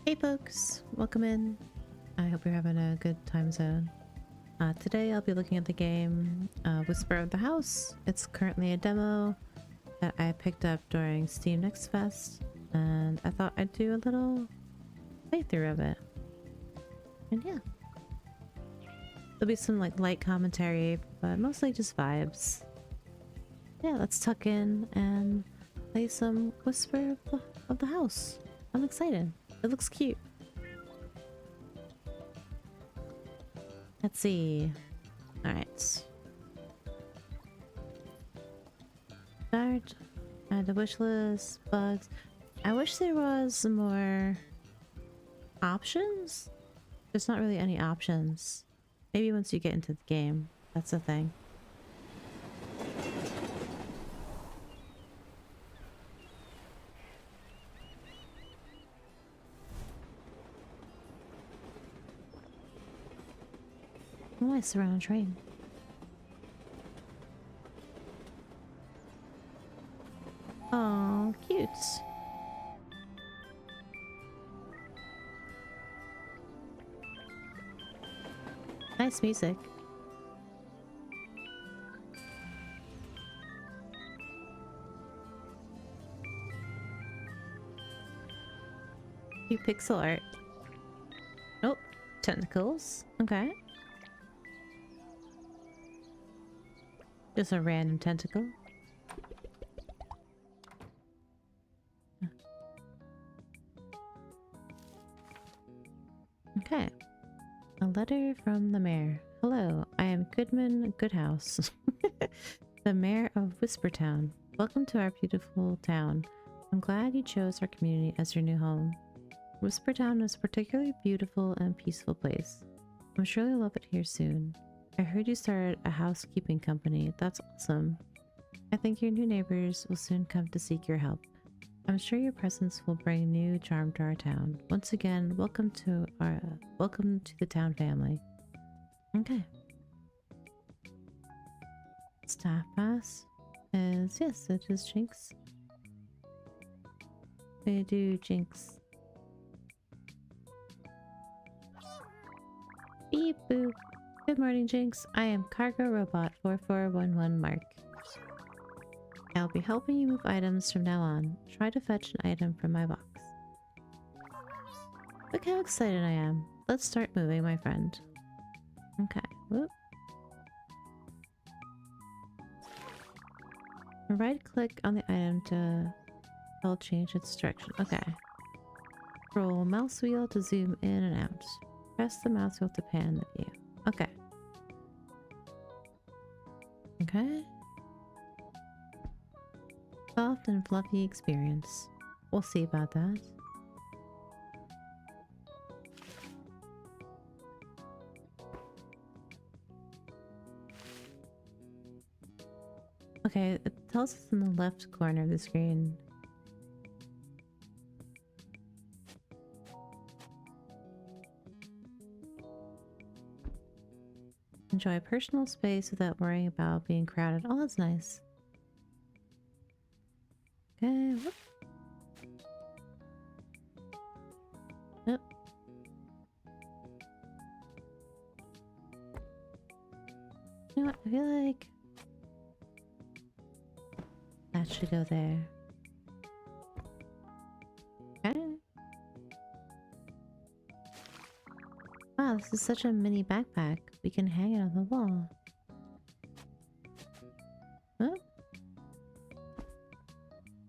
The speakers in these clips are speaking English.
Hey folks, welcome in. I hope you're having a good time zone. Today I'll be looking at the game Whisper of the House. It's currently a demo that I picked up during Steam Next Fest, and I thought I'd do a little playthrough of it. And yeah, there'll be some like light commentary, but mostly just vibes. Yeah, let's tuck in and play some Whisper of the House. I'm excited. It looks cute. Let's see. Alright. Start. Add a wish list. Bugs. I wish there was more options. There's not really any options. Maybe once you get into the game. That's the thing. Oh, I surround train. Oh, cute. Nice music. Cute pixel art. Oh, tentacles. Okay. Just a random tentacle. Okay. A letter from the mayor. Hello, I am Goodman Goodhouse, the mayor of Whispertown. Welcome to our beautiful town. I'm glad you chose our community as your new home. Whispertown is a particularly beautiful and peaceful place. I'm sure you'll love it here soon. I heard you started a housekeeping company. That's awesome. I think your new neighbors will soon come to seek your help. I'm sure your presence will bring new charm to our town. Once again, welcome to the town family. Okay. Staff pass is yes, it is Jinx. We do Jinx. Beep boop. Good morning, Jinx. I am Cargo Robot 4411 Mark. I'll be helping you move items from now on. Try to fetch an item from my box. Look how excited I am. Let's start moving, my friend. Okay. Whoop. Right click on the item to help change its direction. Okay. Roll mouse wheel to zoom in and out. Press the mouse wheel to pan the view. Okay. Okay. Soft and fluffy experience. We'll see about that. Okay, it tells us in the left corner of the screen. Enjoy personal space without worrying about being crowded. Oh, that's nice. Okay, whoop. Yep. You know what? I feel like that should go there. Okay. Wow, this is such a mini backpack. We can hang it on the wall. Huh?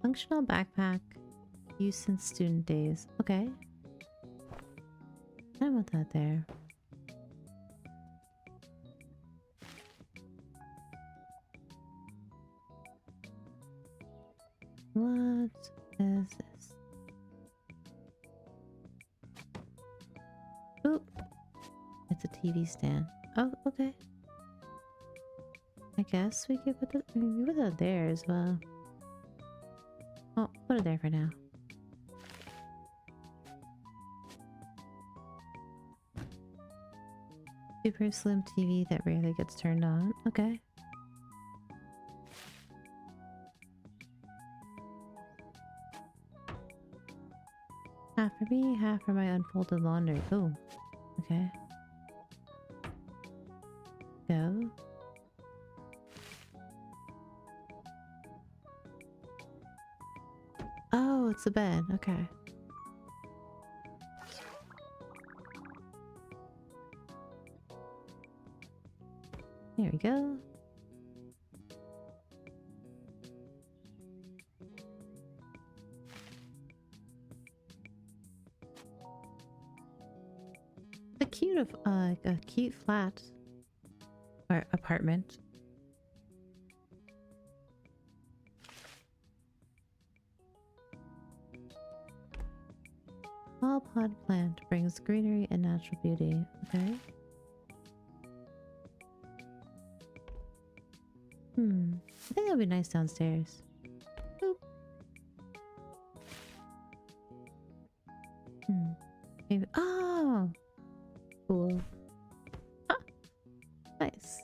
Functional backpack. Used since student days. Okay. I want that there. What is this? Oop. It's a TV stand. Oh, okay. I guess we could put that, we can put that there as well. Oh, put it there for now. Super slim TV that rarely gets turned on. Okay. Half for me, half for my unfolded laundry. Oh, okay. Go. Oh, it's a bed. Okay. There we go. A cute flat or apartment. Small pod plant brings greenery and natural beauty. Okay. I think that'd be nice downstairs. Boop. Maybe. Oh, cool. Ah, nice.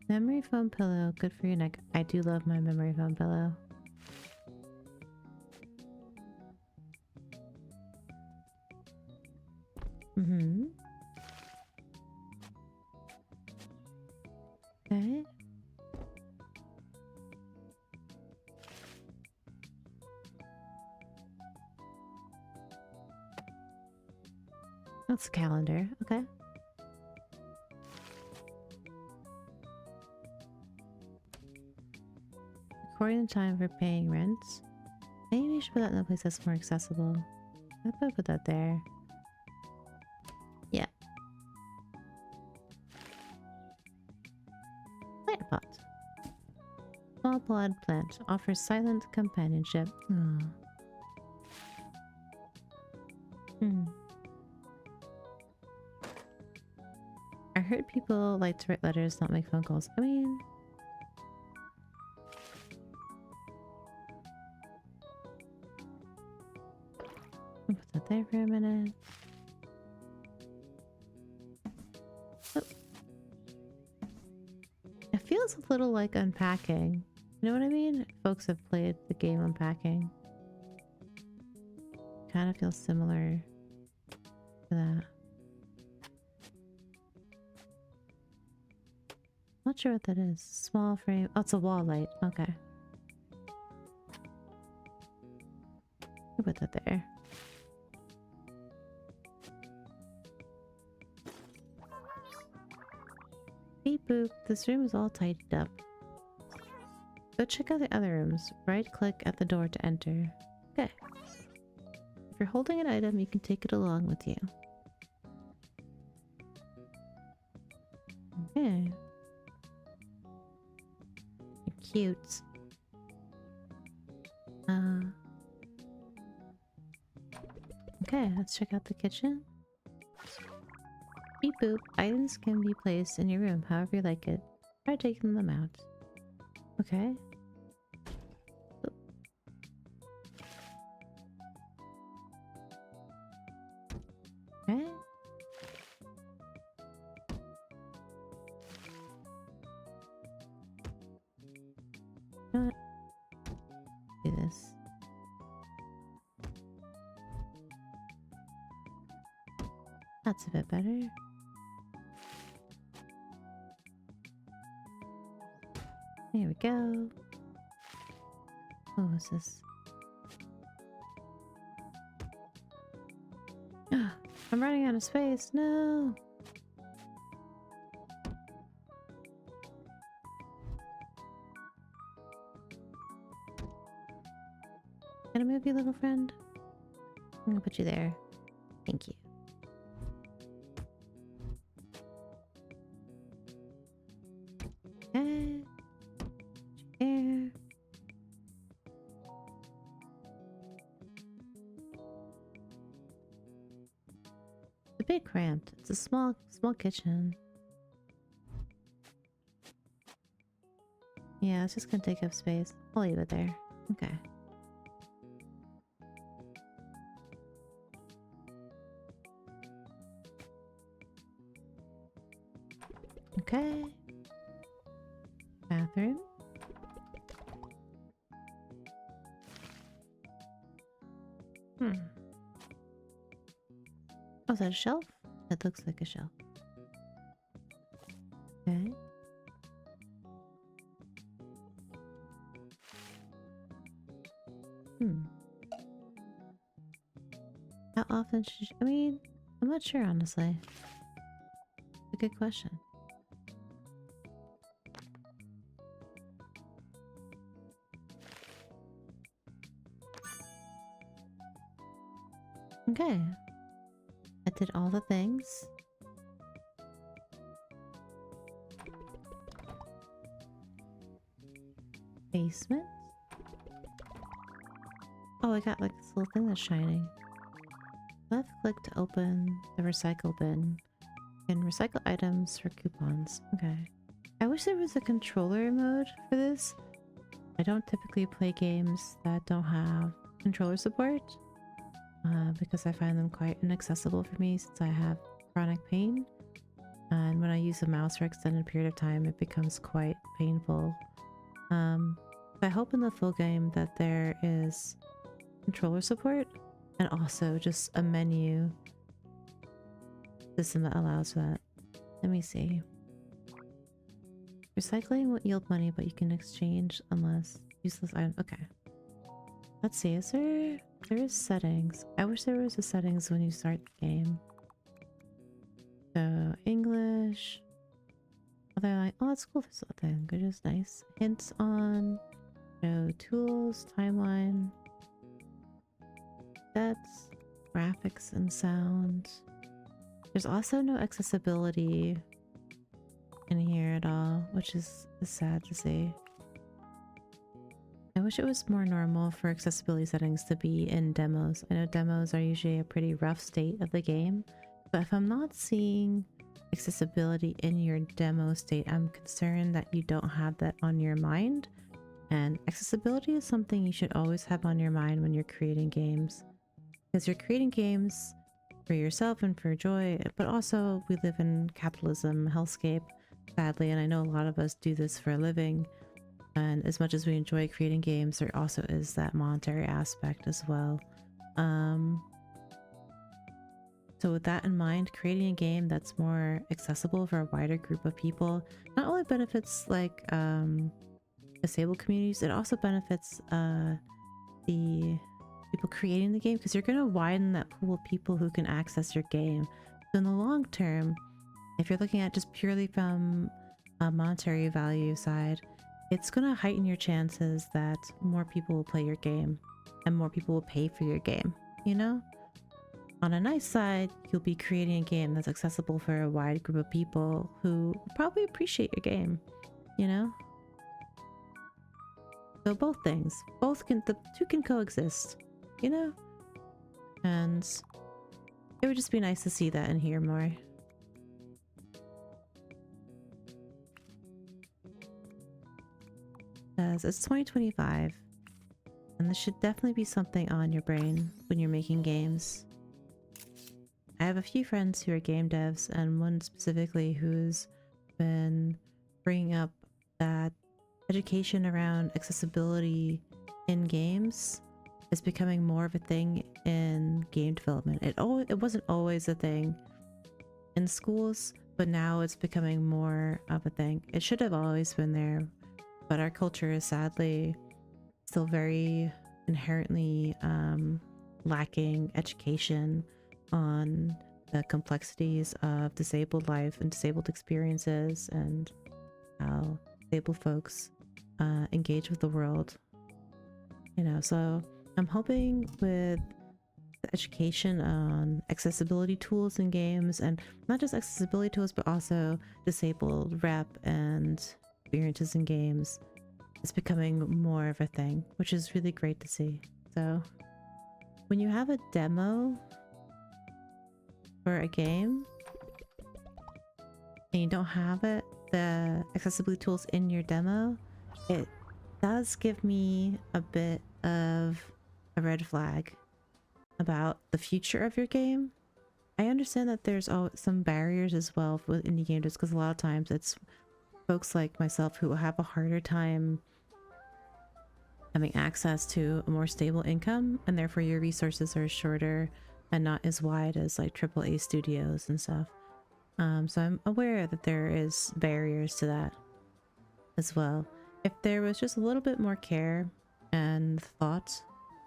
Memory foam pillow, good for your neck. I do love my memory foam pillow. Okay. That's a calendar. Okay. Recording time for paying rent. Maybe we should put that in a place that's more accessible. I'll probably put that there. Yeah. Plant pot. Small pod plant offers silent companionship. Aww. I heard people like to write letters, not make phone calls. I mean... I'll put that there for a minute. Oh. It feels a little like unpacking. You know what I mean? Folks have played the game Unpacking. Kind of feels similar to that. Not sure what that is. Small frame. Oh, it's a wall light. Okay. I'll put that there. Beep boop. This room is all tidied up. Go check out the other rooms. Right click at the door to enter. Okay. If you're holding an item, you can take it along with you. Okay. You're cute. Okay, let's check out the kitchen. Beep boop. Items can be placed in your room however you like it. Try taking them out. Okay. Oop. Okay. You know what? Do this. That's a bit better. There we go. What was this? I'm running out of space. No. Can I move you, little friend? I'm gonna put you there. Thank you. Okay. Chair. It's a bit cramped. It's a small kitchen. Yeah, it's just gonna take up space. I'll leave it there. Okay. Okay. Bathroom. Hmm. Oh, is that a shelf? It looks like a shelf. Okay. Hmm. How often should you, I mean, I'm not sure, honestly. A good question. Okay. I did all the things. Basement? Oh, I got like this little thing that's shining. Left click to open the recycle bin. You can recycle items for coupons. Okay. I wish there was a controller mode for this. I don't typically play games that don't have controller support because I find them quite inaccessible for me since I have chronic pain. And when I use a mouse for extended period of time, it becomes quite painful. I hope in the full game that there is controller support and also just a menu system that allows that. Let me see. Recycling won't yield money, but you can exchange unless useless items. Okay. Let's see. Is there is settings. I wish there was a settings when you start the game. So English. Oh, they're like, oh, that's cool. There's a thing. Which is nice. Hints on. Show tools, timeline. Stats, graphics, and sound. There's also no accessibility in here at all, which is sad to see. I wish it was more normal for accessibility settings to be in demos. I know demos are usually a pretty rough state of the game, but if I'm not seeing accessibility in your demo state, I'm concerned that you don't have that on your mind. And accessibility is something you should always have on your mind when you're creating games. Because you're creating games for yourself and for joy, but also we live in capitalism hellscape, sadly, and I know a lot of us do this for a living. And as much as we enjoy creating games, there also is that monetary aspect as well. So with that in mind, creating a game that's more accessible for a wider group of people not only benefits like disabled communities, it also benefits the people creating the game, because you're going to widen that pool of people who can access your game. So in the long term, if you're looking at just purely from a monetary value side, it's going to heighten your chances that more people will play your game and more people will pay for your game, you know? On a nice side, you'll be creating a game that's accessible for a wide group of people who probably appreciate your game, you know? So both things, the two can coexist, you know? And it would just be nice to see that and hear more. As it's 2025, and this should definitely be something on your brain when you're making games. I have a few friends who are game devs, and one specifically who's been bringing up that education around accessibility in games is becoming more of a thing in game development. It wasn't always a thing in schools, but now it's becoming more of a thing. It should have always been there, but our culture is sadly still very inherently lacking education on the complexities of disabled life and disabled experiences and how disabled folks engage with the world, you know. So I'm hoping with the education on accessibility tools in games, and not just accessibility tools but also disabled rep and experiences in games, it's becoming more of a thing, which is really great to see. So when you have a demo for a game and you don't have the accessibility tools in your demo, it does give me a bit of a red flag about the future of your game. I understand that there's some barriers as well with indie games, just because a lot of times it's folks like myself who have a harder time having access to a more stable income, and therefore your resources are shorter and not as wide as like AAA studios and stuff. So I'm aware that there is barriers to that as well. If there was just a little bit more care and thought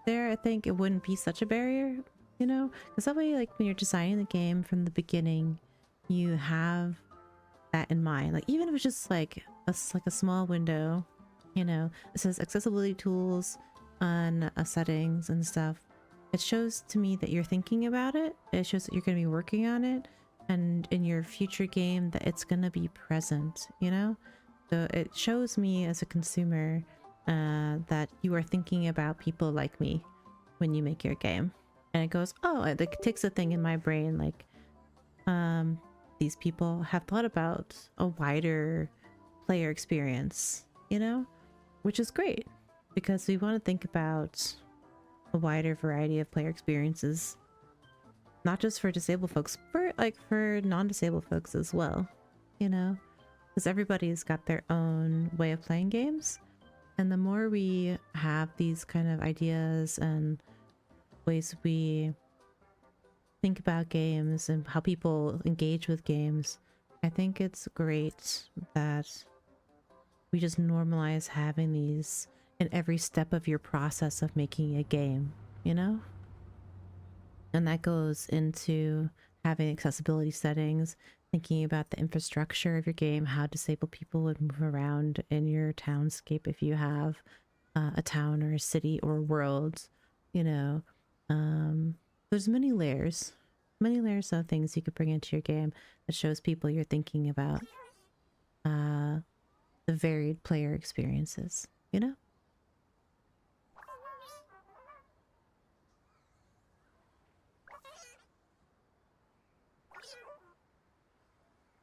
there, I think it wouldn't be such a barrier, you know? Because that way, like when you're designing the game from the beginning, you have that in mind. Like even if it's just like a small window, you know, it says accessibility tools on settings and stuff. It shows to me that you're thinking about it. It shows that you're going to be working on it, and in your future game that it's going to be present, you know? So it shows me as a consumer that you are thinking about people like me when you make your game. And it goes, oh, it like takes a thing in my brain like, these people have thought about a wider player experience, you know? Which is great, because we want to think about a wider variety of player experiences, not just for disabled folks, for non-disabled folks as well, you know? Because everybody's got their own way of playing games, and the more we have these kind of ideas and ways we think about games and how people engage with games, I think it's great that we just normalize having these in every step of your process of making a game, you know? And that goes into having accessibility settings, thinking about the infrastructure of your game, how disabled people would move around in your townscape if you have a town or a city or a world, you know. There's many layers of things you could bring into your game that shows people you're thinking about the varied player experiences, you know?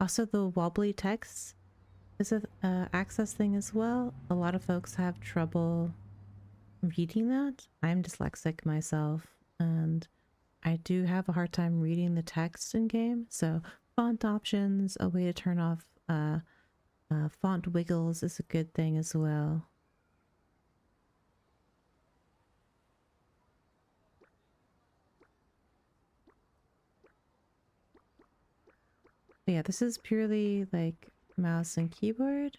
Also, the wobbly text is a access thing as well. A lot of folks have trouble reading that. I'm dyslexic myself, and I do have a hard time reading the text in game. So font options, a way to turn off font wiggles is a good thing as well. But yeah, this is purely like mouse and keyboard,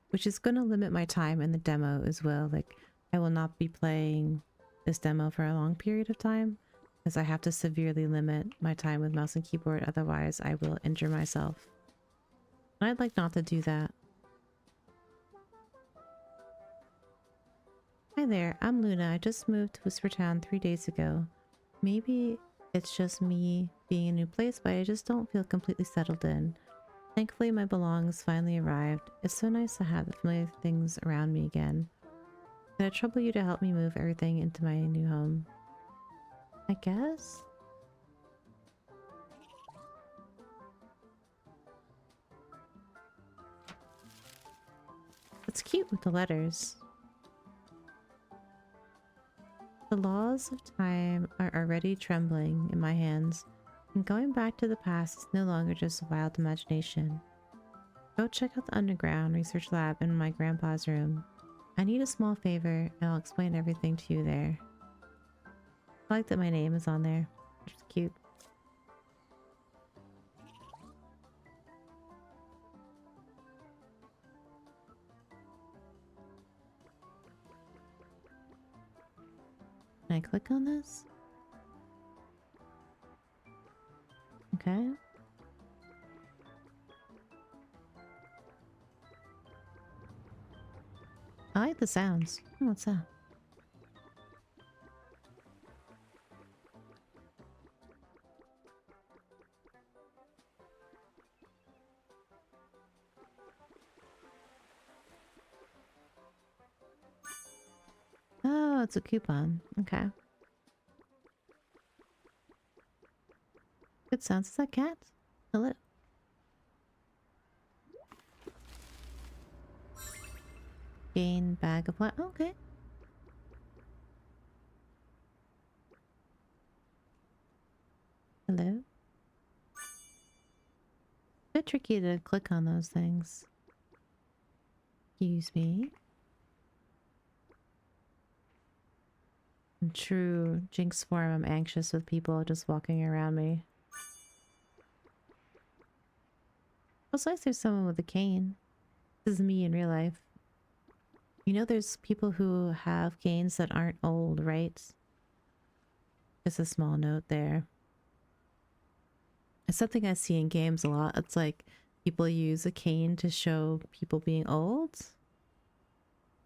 which is going to limit my time in the demo as well. Like I will not be playing this demo for a long period of time because I have to severely limit my time with mouse and keyboard, otherwise I will injure myself. And I'd like not to do that. Hi there, I'm Luna. I just moved to Whispertown 3 days ago. Maybe it's just me being a new place, but I just don't feel completely settled in. Thankfully, my belongings finally arrived. It's so nice to have the familiar things around me again. Could I trouble you to help me move everything into my new home? I guess? It's cute with the letters. The laws of time are already trembling in my hands, and going back to the past is no longer just a wild imagination. Go check out the underground research lab in my grandpa's room. I need a small favor, and I'll explain everything to you there. I like that my name is on there, which is cute. Can I click on this? Okay. I like the sounds. Oh, what's that? Oh, it's a coupon. Okay. Good sounds. Is that cat? Hello. Gain bag of what? Okay. Hello. A bit tricky to click on those things. Excuse me. In true Jinx form, I'm anxious with people just walking around me. Also, nice there's someone with a cane. This is me in real life. You know there's people who have canes that aren't old, right? Just a small note there. It's something I see in games a lot. It's like people use a cane to show people being old.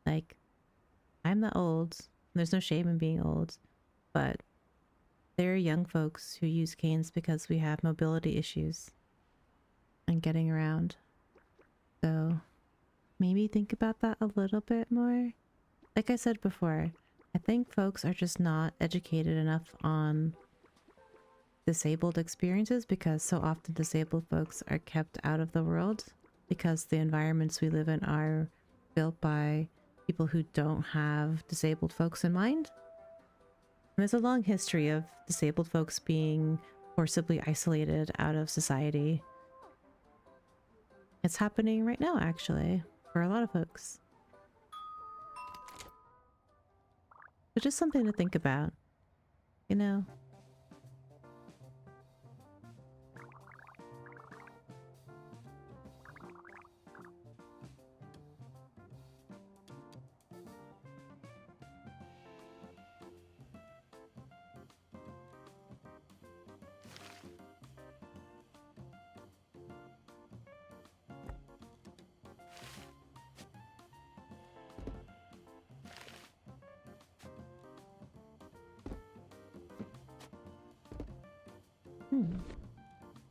Like, I'm not old. There's no shame in being old. But there are young folks who use canes because we have mobility issues and getting around. So maybe think about that a little bit more. Like I said before, I think folks are just not educated enough on disabled experiences because so often disabled folks are kept out of the world because the environments we live in are built by people who don't have disabled folks in mind. And there's a long history of disabled folks being forcibly isolated out of society. It's happening right now, actually, for a lot of folks. But just something to think about, you know?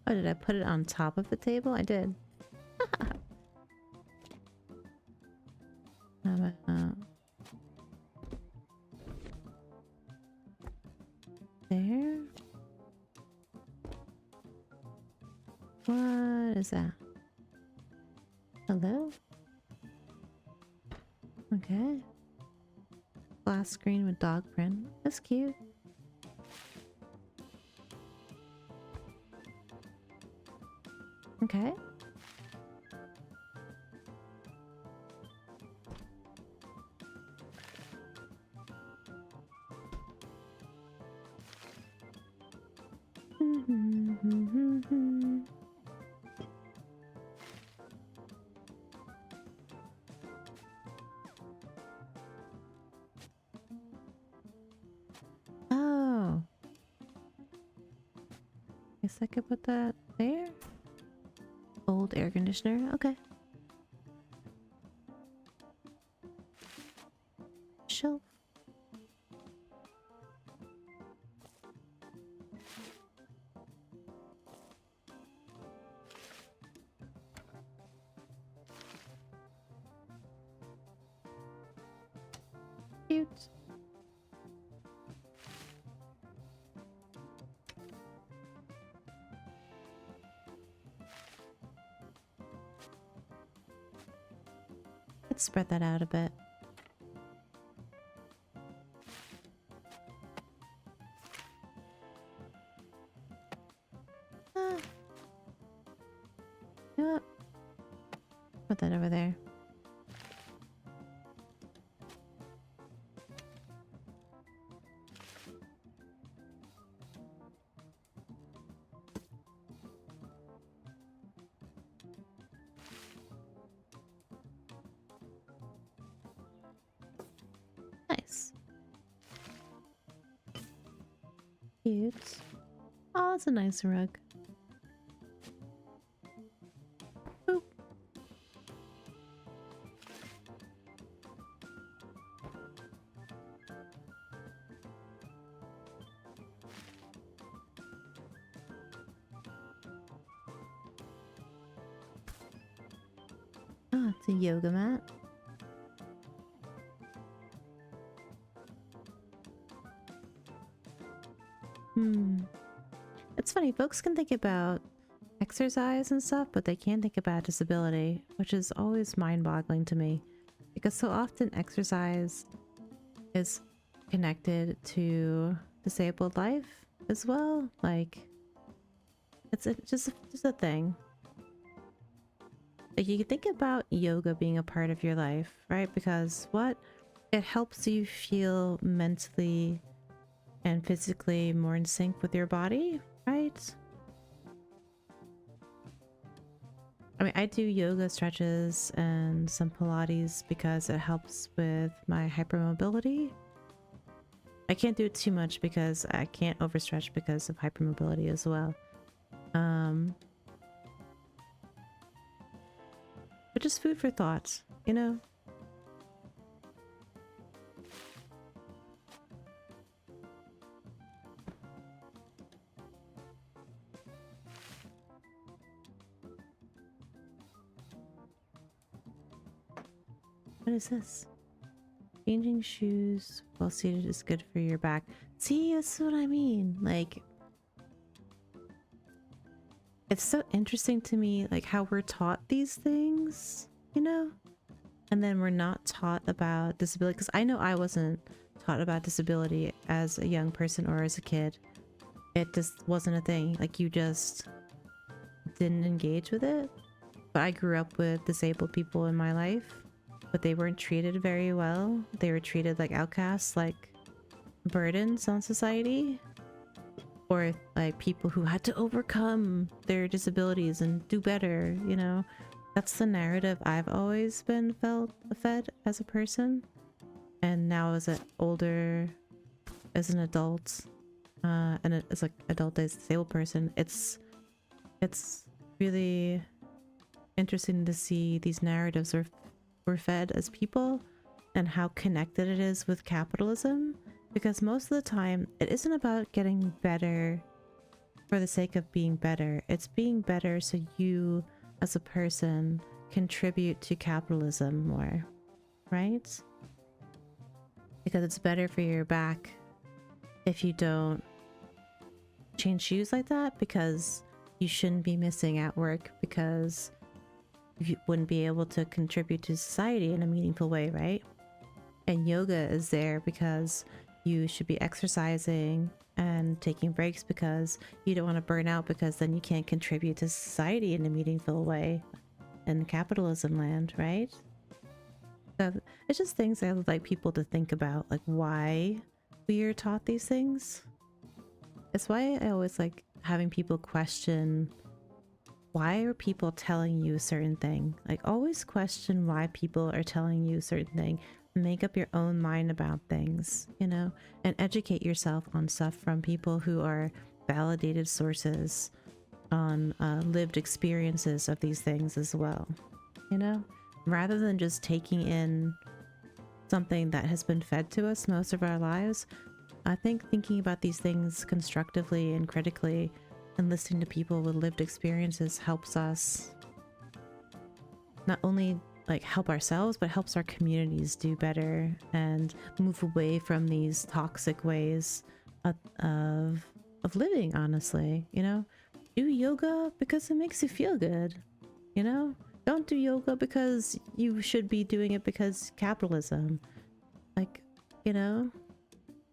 Oh, did I put it on top of the table? I did. How about there? What is that? Hello? Okay. Glass screen with dog print. That's cute. Okay. Oh. Guess I could put that there. Old air conditioner. Okay. Shelf. Cute. Let's spread that out a bit. Ah. You know what? Put that over there. Nice. Cute. Oh, that's a nice rug. Boop. Oh, it's a yoga mat. It's funny, folks can think about exercise and stuff, but they can't think about disability, which is always mind-boggling to me. Because so often exercise is connected to disabled life as well. Like, it's just a thing. Like, you can think about yoga being a part of your life, right? Because what? It helps you feel mentally and physically more in sync with your body, right? I mean, I do yoga stretches and some Pilates because it helps with my hypermobility. I can't do it too much because I can't overstretch because of hypermobility as well. But just food for thought, you know? What is this? Changing shoes while seated is good for your back. See, that's what I mean. Like, it's so interesting to me, like how we're taught these things, you know? And then we're not taught about disability. Because I know I wasn't taught about disability as a young person or as a kid. It just wasn't a thing. Like, you just didn't engage with it. But I grew up with disabled people in my life, but they weren't treated very well. They were treated like outcasts, like burdens on society, or like people who had to overcome their disabilities and do better, you know? That's the narrative I've always been fed as a person. And now as an older, as an adult, and as like adult as a disabled person, it's really interesting to see these narratives we're fed as people and how connected it is with capitalism, because most of the time it isn't about getting better for the sake of being better. It's being better so you as a person contribute to capitalism more, right? Because it's better for your back if you don't change shoes like that, because you shouldn't be missing at work because you wouldn't be able to contribute to society in a meaningful way, right? And yoga is there because you should be exercising and taking breaks because you don't want to burn out, because then you can't contribute to society in a meaningful way in capitalism land, right? So it's just things I would like people to think about, like why we are taught these things. It's why I always like having people question, why are people telling you a certain thing? Like, always question why people are telling you a certain thing. Make up your own mind about things, you know, and educate yourself on stuff from people who are validated sources on lived experiences of these things as well, you know, rather than just taking in something that has been fed to us most of our lives. I think thinking about these things constructively and critically and listening to people with lived experiences helps us not only like help ourselves, but helps our communities do better and move away from these toxic ways of living, honestly. You know, do yoga because it makes you feel good, you know? Don't do yoga because you should be doing it because capitalism. Like, you know?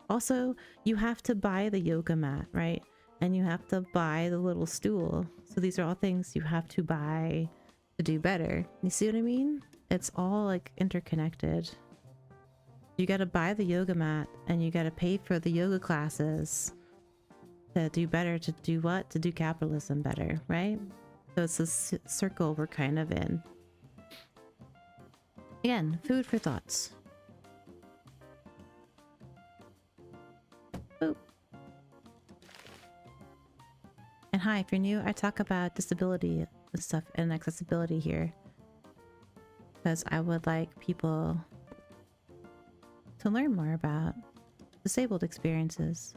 Also, you have to buy the yoga mat, right? And you have to buy the little stool. So these are all things you have to buy to do better. You see what I mean? It's all like interconnected. You gotta buy the yoga mat and you gotta pay for the yoga classes to do better, to do what? To do capitalism better, right? So it's this circle we're kind of in. Again, food for thoughts. Boop. And hi, if you're new, I talk about disability and stuff and accessibility here, because I would like people to learn more about disabled experiences.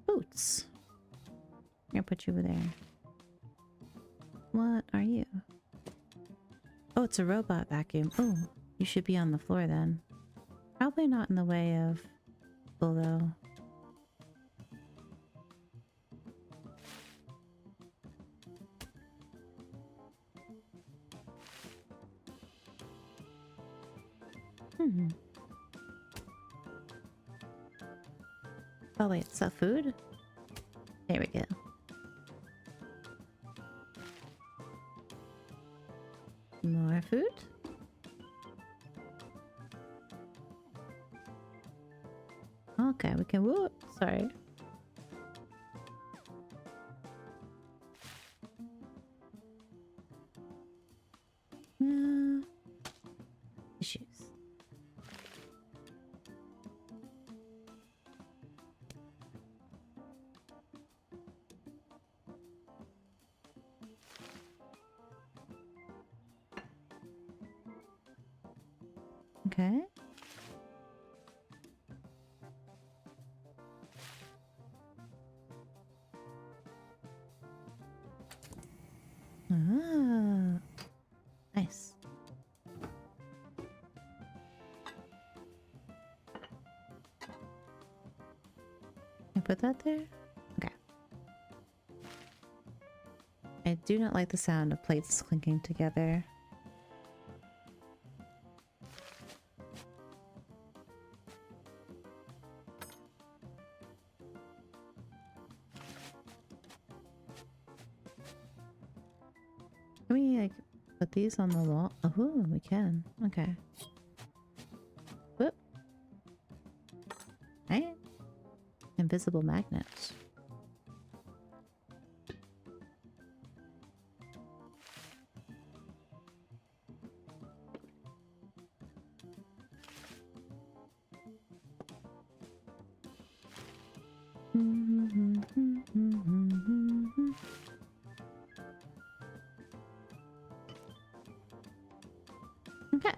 Boots. I'm gonna put you over there. What are you? Oh, it's a robot vacuum. Oh, you should be on the floor then. Probably not in the way of people though. Oh wait, is that food? There we go. More food? Okay, we can. Whoop, sorry. Issues. Okay. Ah, nice. Can I put that there? Okay. I do not like the sound of plates clinking together. Can we like put these on the wall? Oh, we can. Okay. Whoop. Right. Invisible magnets. Okay.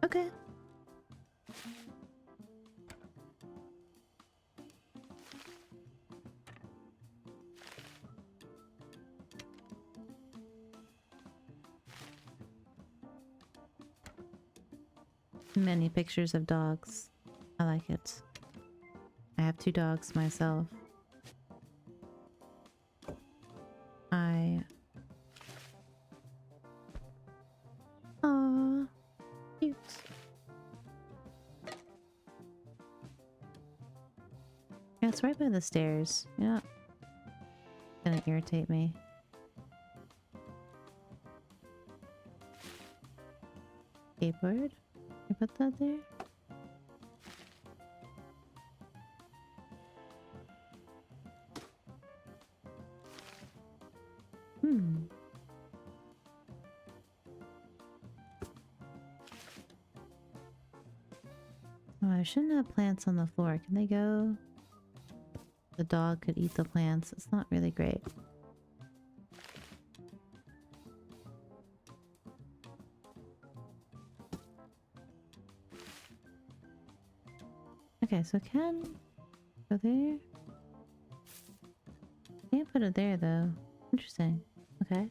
Okay. Many pictures of dogs. I like it. I have 2 dogs myself. Aww, cute. Yeah, it's right by the stairs. Yeah. Gonna irritate me. Skateboard? Can I put that there? Hmm. Oh, I shouldn't have plants on the floor. Can they go? The dog could eat the plants. It's not really great. Okay, so can go there. Can't put it there though. Interesting. Okay.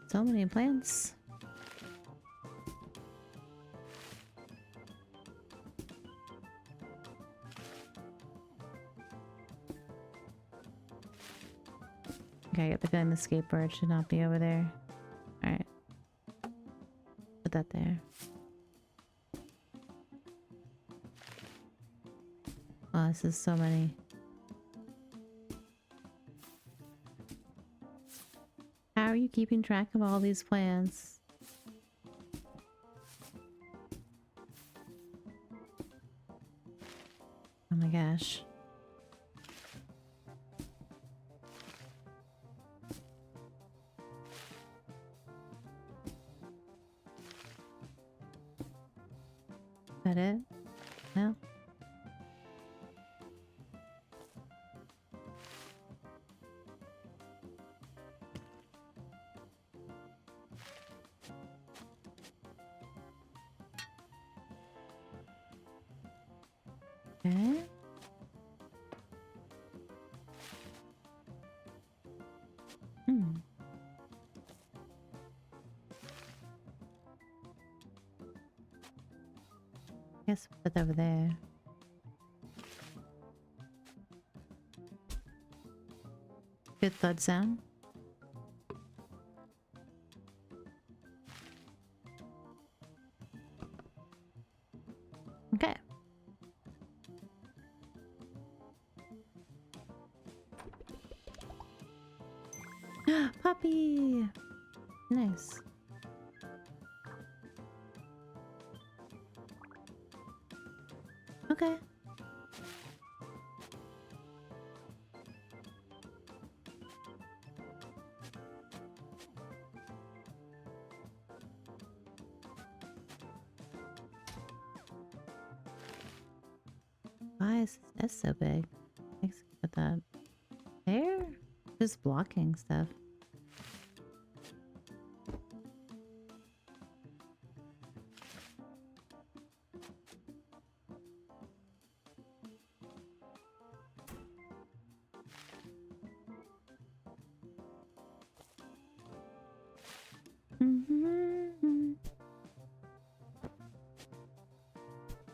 So many plants. Okay, I get the feeling the skateboard should not be over there. Alright. Put that there. Oh, this is so many. How are you keeping track of all these plants? Oh my gosh. Is that it? No? Okay. Hmm. Guess put that over there. Good thud sound. Puppy! Nice. Okay. Why is this nest so big? Thanks for that. There? Just blocking stuff.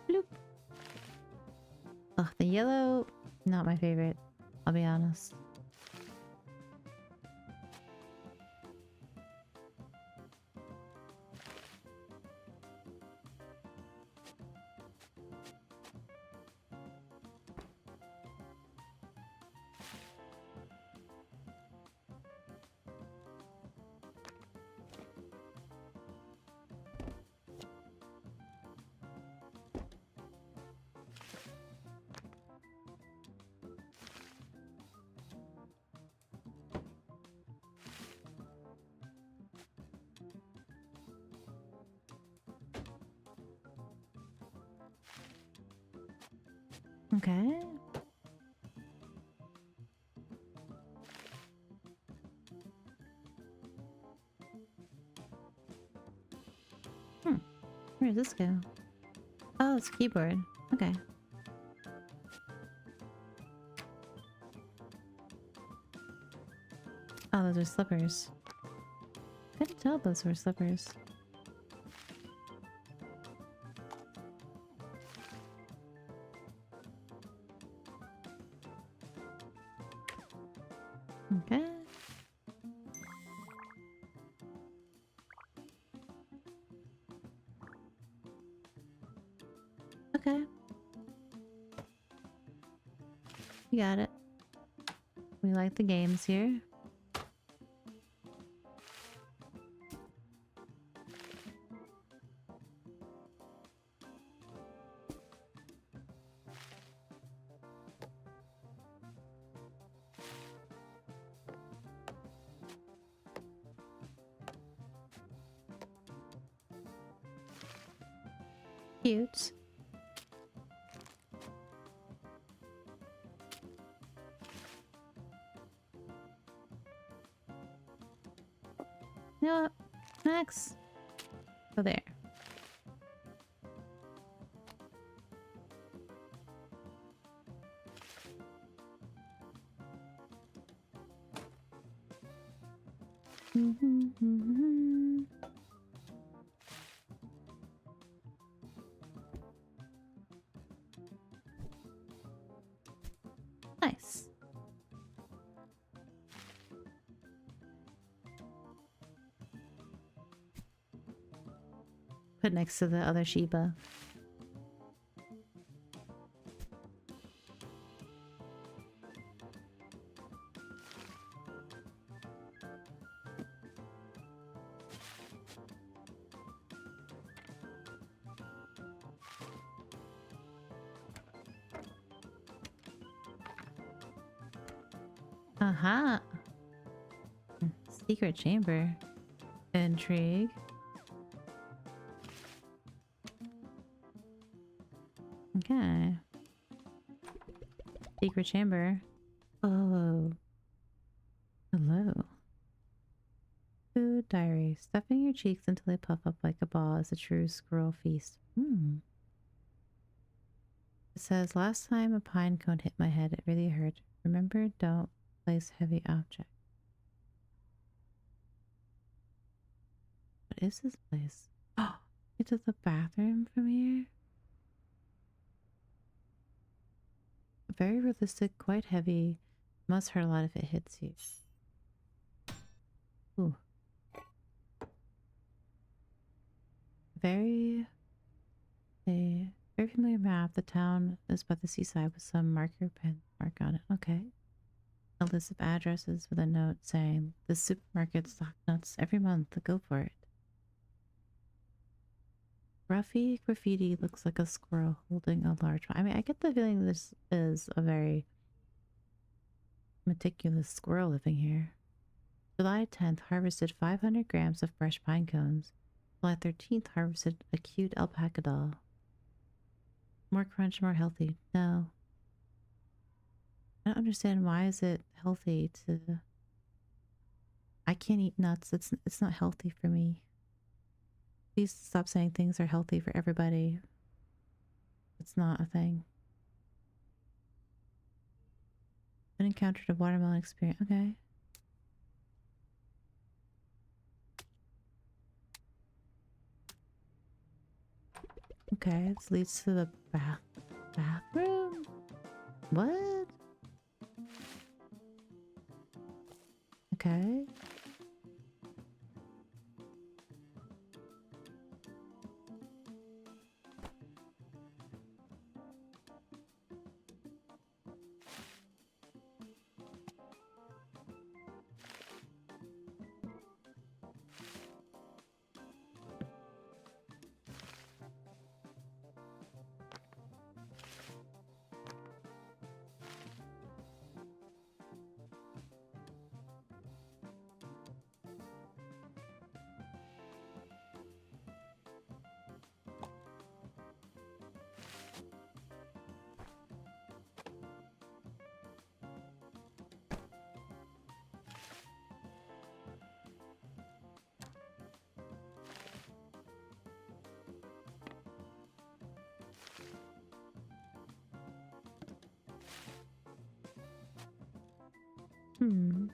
Bloop. Ugh, the yellow, not my favorite. I'll be honest. Okay. Where does this go? Oh, it's a keyboard. Okay. Oh, those are slippers. Couldn't tell those were slippers. Okay. Okay. You got it. We like the games here. Cute. You know what? Next. Go there. Nice. Put next to the other Sheba. Aha. Secret chamber. Intrigue. Okay. Secret chamber. Oh. Hello. Food diary. Stuffing your cheeks until they puff up like a ball is a true squirrel feast. It says, last time a pine cone hit my head, it really hurt. Remember, don't place heavy object. What is this place? Oh, it's the bathroom from here? Very realistic, quite heavy. Must hurt a lot if it hits you. Ooh. Very familiar map. The town is by the seaside with some marker pen mark on it. Okay. A list of addresses with a note saying, the supermarket stock nuts every month, go for it. Ruffy Graffiti looks like a squirrel holding a large one. I mean, I get the feeling this is a very meticulous squirrel living here. July 10th harvested 500 grams of fresh pine cones. July 13th harvested a cute alpaca doll. More crunch, more healthy. No. I don't understand, why is it healthy to... I can't eat nuts. It's not healthy for me. Please stop saying things are healthy for everybody. It's not a thing. I encountered a watermelon experience. Okay. Okay, this leads to the bathroom? What? Okay. Hmm.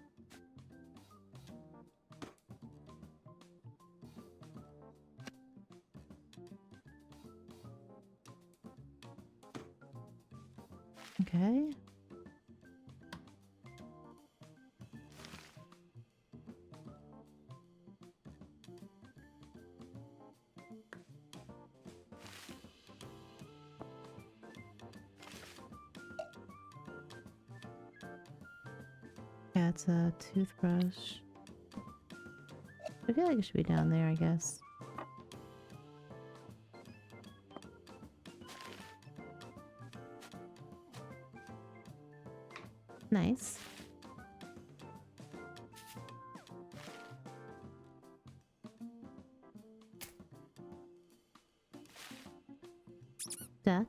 Okay. Yeah, it's a toothbrush. I feel like it should be down there, I guess. Nice. Duck.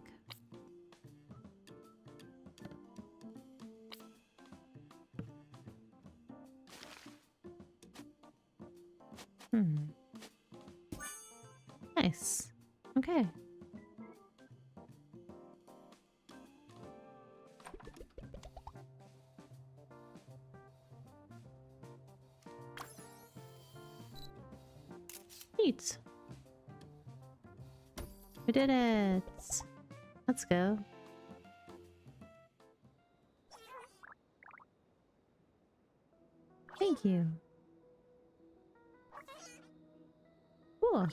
Hmm. Nice. Okay. Neat. We did it. Let's go. Thank you. Cool.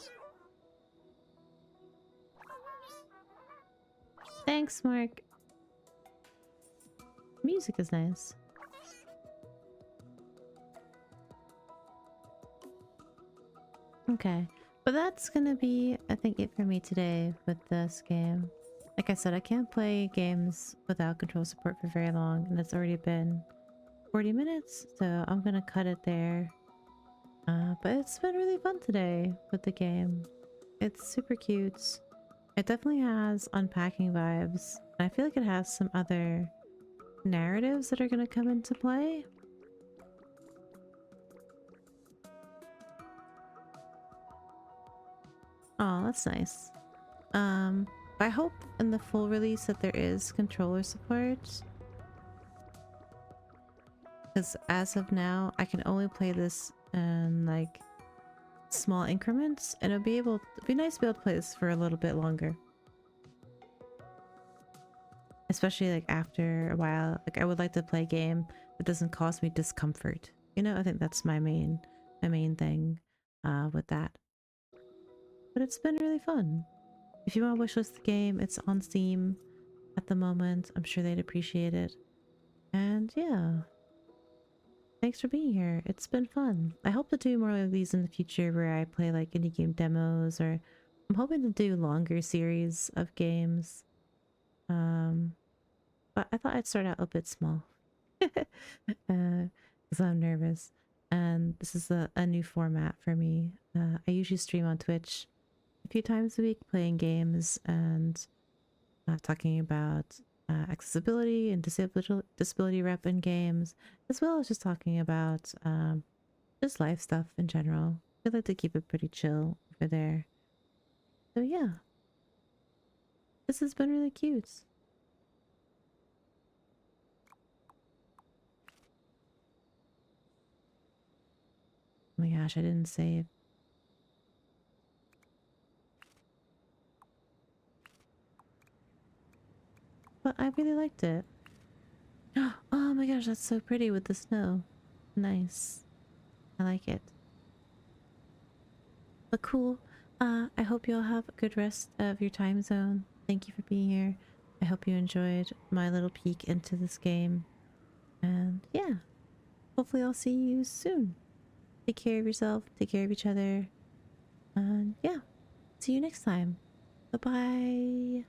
Thanks, Mark. Music is nice. Okay. But that's gonna be, I think, it for me today with this game. Like I said, I can't play games without control support for very long, and it's already been 40 minutes, so I'm gonna cut it there. But it's been really fun today with the game. It's super cute. It definitely has unpacking vibes. I feel like it has some other narratives that are gonna come into play. Oh, that's nice. I hope in the full release that there is controller support. Because as of now, I can only play this in like small increments, and it'd be nice to be able to play this for a little bit longer. Especially like after a while. Like I would like to play a game that doesn't cause me discomfort. You know, I think that's my main thing with that. But it's been really fun. If you want to wishlist the game, it's on Steam at the moment. I'm sure they'd appreciate it. And yeah. Thanks for being here. It's been fun. I hope to do more of these in the future where I play like indie game demos, or I'm hoping to do longer series of games. Um, but I thought I'd start out a bit small. Because I'm nervous. And this is a new format for me. I usually stream on Twitch a few times a week playing games and talking about accessibility and disability rep in games, as well as just talking about just life stuff in general. I like to keep it pretty chill over there. So yeah, this has been really cute. Oh my gosh, I didn't save. But I really liked it. Oh my gosh, that's so pretty with the snow. Nice. I like it. But cool. I hope you all have a good rest of your time zone. Thank you for being here. I hope you enjoyed my little peek into this game. And yeah, hopefully I'll see you soon. Take care of yourself, take care of each other. And yeah, see you next time. Bye bye.